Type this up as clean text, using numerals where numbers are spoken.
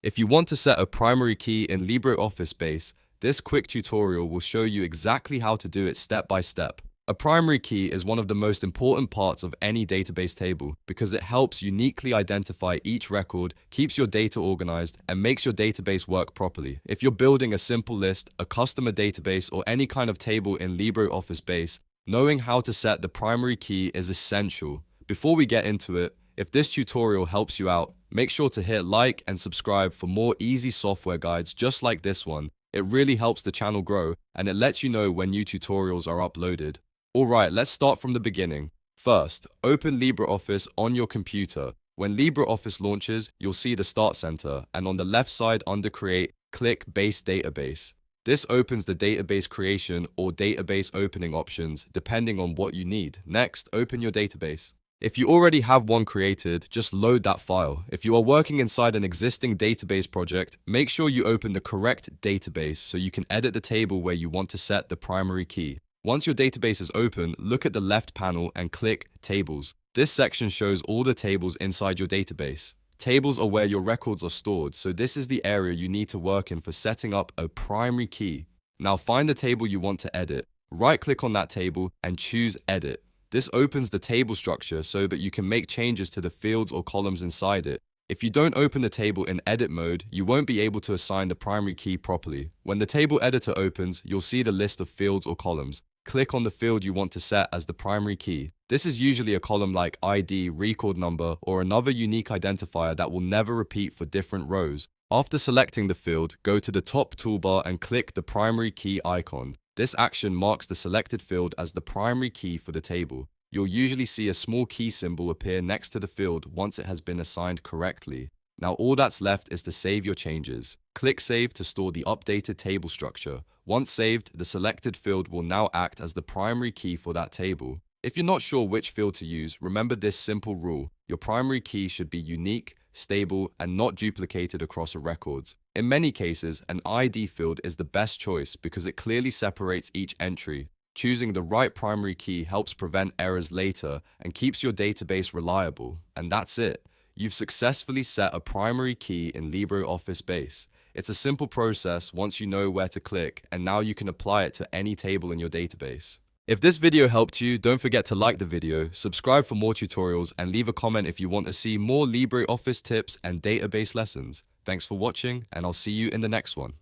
If you want to set a primary key in LibreOffice Base, this quick tutorial will show you exactly how to do it step by step. A primary key is one of the most important parts of any database table because it helps uniquely identify each record, keeps your data organized, and makes your database work properly. If you're building a simple list, a customer database, or any kind of table in LibreOffice Base, knowing how to set the primary key is essential. Before we get into it, if this tutorial helps you out, make sure to hit like and subscribe for more easy software guides just like this one. It really helps the channel grow and it lets you know when new tutorials are uploaded. Alright, let's start from the beginning. First, open LibreOffice on your computer. When LibreOffice launches, you'll see the Start Center, and on the left side under Create, click Base Database. This opens the database creation or database opening options depending on what you need. Next, open your database. If you already have one created, just load that file. If you are working inside an existing database project, make sure you open the correct database so you can edit the table where you want to set the primary key. Once your database is open, look at the left panel and click Tables. This section shows all the tables inside your database. Tables are where your records are stored, so this is the area you need to work in for setting up a primary key. Now find the table you want to edit. Right-click on that table and choose Edit. This opens the table structure so that you can make changes to the fields or columns inside it. If you don't open the table in edit mode, you won't be able to assign the primary key properly. When the table editor opens, you'll see the list of fields or columns. Click on the field you want to set as the primary key. This is usually a column like ID, record number, or another unique identifier that will never repeat for different rows. After selecting the field, go to the top toolbar and click the primary key icon. This action marks the selected field as the primary key for the table. You'll usually see a small key symbol appear next to the field once it has been assigned correctly. Now all that's left is to save your changes. Click Save to store the updated table structure. Once saved, the selected field will now act as the primary key for that table. If you're not sure which field to use, remember this simple rule. Your primary key should be unique, stable, and not duplicated across records. In many cases, an ID field is the best choice because it clearly separates each entry. Choosing the right primary key helps prevent errors later and keeps your database reliable. And that's it. You've successfully set a primary key in LibreOffice Base. It's a simple process once you know where to click, and now you can apply it to any table in your database. If this video helped you, don't forget to like the video, subscribe for more tutorials, and leave a comment if you want to see more LibreOffice tips and database lessons. Thanks for watching, and I'll see you in the next one.